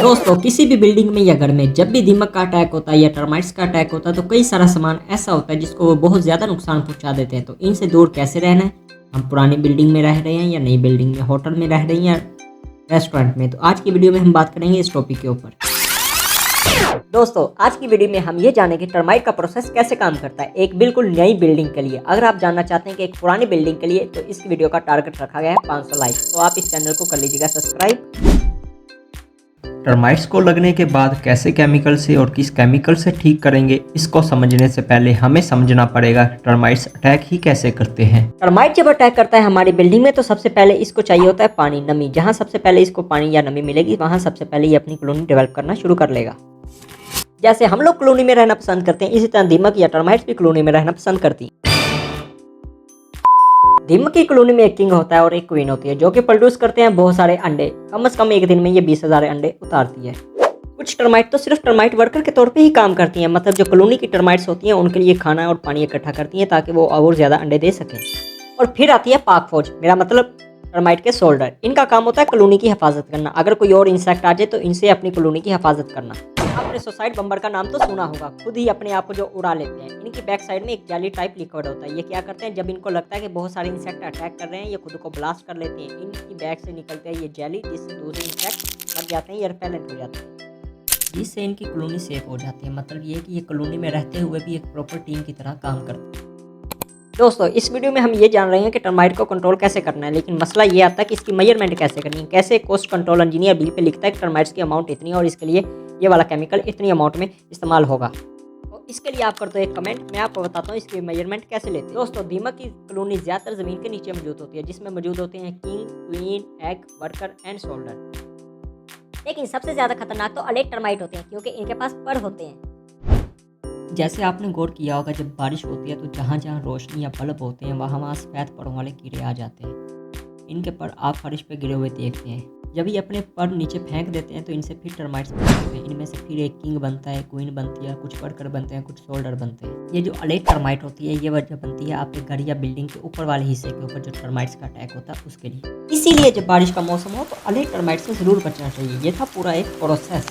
दोस्तों किसी भी बिल्डिंग में या घर में जब भी दीमक का अटैक होता है या टर्माइट्स का अटैक होता है तो कई सारा सामान ऐसा होता है जिसको वो बहुत ज़्यादा नुकसान पहुंचा देते हैं। तो इनसे दूर कैसे रहना है, हम पुरानी बिल्डिंग में रह रहे हैं या नई बिल्डिंग में, होटल में रह रहे हैं या रेस्टोरेंट में, तो आज की वीडियो में हम बात करेंगे इस टॉपिक के ऊपर। दोस्तों आज की वीडियो में हम ये जानेंगे टर्माइट का प्रोसेस कैसे काम करता है एक बिल्कुल नई बिल्डिंग के लिए। अगर आप जानना चाहते हैं कि एक पुरानी बिल्डिंग के लिए, तो इस वीडियो का टारगेट रखा गया है 500 लाइक, तो आप इस चैनल को कर लीजिएगा सब्सक्राइब। टर्माइट्स को लगने के बाद कैसे केमिकल से और किस केमिकल से ठीक करेंगे, इसको समझने से पहले हमें समझना पड़ेगा टर्माइट्स अटैक ही कैसे करते हैं। टर्माइट जब अटैक करता है हमारी बिल्डिंग में तो सबसे पहले इसको चाहिए होता है पानी, नमी। जहां सबसे पहले इसको पानी या नमी मिलेगी वहां सबसे पहले ये अपनी कॉलोनी डेवलप करना शुरू कर लेगा। जैसे हम लोग कॉलोनी में रहना पसंद करते हैं, इसी तरह दीमक या टर्माइट्स भी कॉलोनी में रहना पसंद करती है। दीमक की कॉलोनी में एक किंग होता है और एक क्वीन होती है जो कि प्रोड्यूस करते हैं बहुत सारे अंडे। कम से कम एक दिन में ये 20,000 अंडे उतारती है। कुछ टर्माइट तो सिर्फ टर्माइट वर्कर के तौर पे ही काम करती हैं, मतलब जो कॉलोनी की टर्माइट्स होती हैं उनके लिए खाना और पानी इकट्ठा करती हैं ताकि वो और ज़्यादा अंडे दे सकें। और फिर आती है पाक फौज, मेरा मतलब टर्माइट के सोल्डर। इनका काम होता है कॉलोनी की हिफाजत करना। अगर कोई और इंसेक्ट आ जाए तो इनसे अपनी कॉलोनी की हिफाजत करना। आपने सुसाइड बम्बर का नाम तो सुना होगा, खुद ही अपने आप को जो उड़ा लेते हैं। इनकी बैक साइड में एक जाली टाइप लिक्विड होता है। ये क्या करते हैं, जब इनको लगता है कि बहुत सारे इंसेक्ट अटैक कर रहे हैं, ये खुद को ब्लास्ट कर लेते हैं। इनकी बैक से निकलते हैं ये जेली, जिससे दूसरे इंसेक्ट मर जाते हैं या रिपेलेंट हो जाते हैं, जिससे इनकी कॉलोनी सेफ हो जाती है। मतलब ये कि ये कॉलोनी में रहते हुए भी एक प्रॉपर टीम की तरह काम करते हैं। दोस्तों इस वीडियो में हम ये जान रहे हैं कि टर्माइट को कंट्रोल कैसे करना है, लेकिन मसला ये आता है कि इसकी मेजरमेंट कैसे करनी है। कैसे cost control engineer bill pay लिखता है कि टर्माइट्स की अमाउंट इतनी है और इसके लिए ये वाला केमिकल इतनी अमाउंट में इस्तेमाल होगा। तो इसके लिए आप कर दो एक कमेंट, मैं आपको बताता हूँ इसकी मेजरमेंट कैसे लेते हैं। दोस्तों दीमक की कॉलोनी ज़्यादातर ज़मीन के नीचे मौजूद होती है, जिसमें मौजूद होते हैं king, queen, egg, worker and soldier. लेकिन सबसे ज्यादा खतरनाक तो अलेट टर्माइट होते हैं क्योंकि इनके पास पर होते हैं। जैसे आपने गौर किया होगा, जब बारिश होती है तो जहाँ जहाँ रोशनी या बल्ब होते हैं वहाँ सफ़ेद परों वाले कीड़े आ जाते हैं। इनके पर आप फर्श पे गिरे हुए देखते हैं। जब ये अपने पर नीचे फेंक देते हैं तो इनसे फिर टर्माइट्स बनते हैं। इनमें से फिर एक किंग बनता है, क्वीन बनती है, कुछ वर्कर बनते हैं, कुछ सोल्डर बनते हैं। ये जो अलेट टर्माइट होती है ये वजह बनती है आपके घर या बिल्डिंग के ऊपर वाले हिस्से के ऊपर जो टर्माइट्स का अटैक होता है उसके लिए। इसीलिए जब बारिश का मौसम हो तो अलेट टर्माइट से ज़रूर बचना चाहिए। ये था पूरा एक प्रोसेस।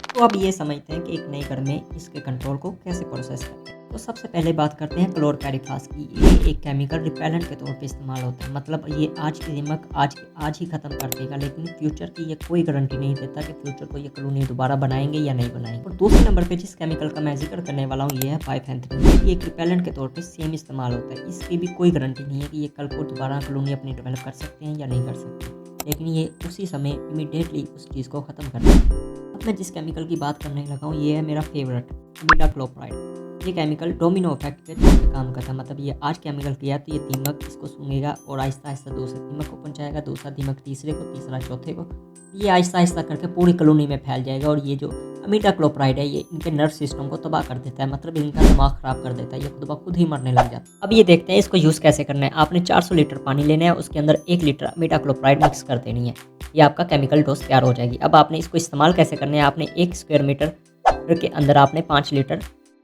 तो अब ये समझते हैं कि एक नए घर में इसके कंट्रोल को कैसे प्रोसेस करते हैं। तो सबसे पहले बात करते हैं क्लोरपैरिफास की। ये एक केमिकल रिपेलेंट के तौर पे इस्तेमाल होता है। मतलब ये आज की दीमक आज ही ख़त्म कर देगा, लेकिन फ्यूचर की ये कोई गारंटी नहीं देता कि फ्यूचर को ये कॉलोनी दोबारा बनाएंगे या नहीं बनाएंगे। और दूसरे नंबर पे जिस केमिकल का मैं जिक्र करने वाला हूँ ये है पाइफेंथ्रीन। ये एक रिपेलेंट के तौर पर सेम इस्तेमाल होता है। इसकी भी कोई गारंटी नहीं है कि ये कल को दोबारा कॉलोनी अपनी डेवलप कर सकते हैं या नहीं कर सकते, लेकिन ये उसी समय इमीडिएटली उस चीज़ को ख़त्म कर देते हैं। अब मैं जिस केमिकल की बात करने लगा हूँ ये है मेरा फेवरेट, इमिडाक्लोप्राइड। ये केमिकल डोमिनो इफेक्ट के तौर पे काम करता है। मतलब ये आज केमिकल किया तो ये दीमक इसको सूंघेगा और आहिस्ता आहिस्ता दूसरे दीमक को पहुंचाएगा, दूसरा दीमक तीसरे को, तीसरा चौथे को। ये आहिस्ता आहिस्ता करके पूरी कॉलोनी में फैल जाएगा। और ये जो इमिडाक्लोप्राइड है ये इनके नर्व सिस्टम को तबाह कर देता है, मतलब इनका दिमाग ख़राब कर देता है। ये खुद ब खुद ही मरने लग जाता है। अब ये देखते हैं इसको यूज़ कैसे करना है। आपने 400 लीटर पानी लेना है, उसके अंदर 1 लीटर इमिडाक्लोप्राइड मिक्स कर देनी है। ये आपका केमिकल डोज तैयार हो जाएगी। अब आपने इसको इस्तेमाल कैसे करना है, आपने 1 स्क्वायर मीटर के अंदर आपने 5 लीटर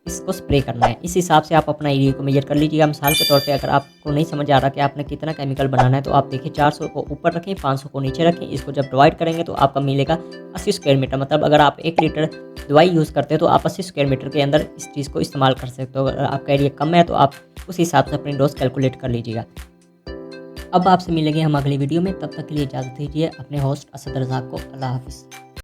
इसको स्प्रे करना है। इस हिसाब से आप अपना एरिया को मेजर कर लीजिएगा। मिसाल के तौर पे अगर आपको नहीं समझ आ रहा कि आपने कितना केमिकल बनाना है तो आप देखिए 400 को ऊपर रखें, 500 को नीचे रखें। इसको जब डिवाइड करेंगे तो आपका मिलेगा 80 स्क्वायर मीटर। मतलब अगर आप 1 लीटर दवाई यूज़ करते हो तो आप 80 स्क्वायर मीटर के अंदर इस चीज़ को इस्तेमाल कर सकते हो। अगर आपका एरिया कम है तो आप उस हिसाब से अपनी डोज कैलकुलेट कर लीजिएगा। अब आपसे मिलेंगे हम अगली वीडियो में, तब तक के लिए इजाज़त दीजिए। अपने होस्ट असद रज़ाक को अल्लाह हाफिज़।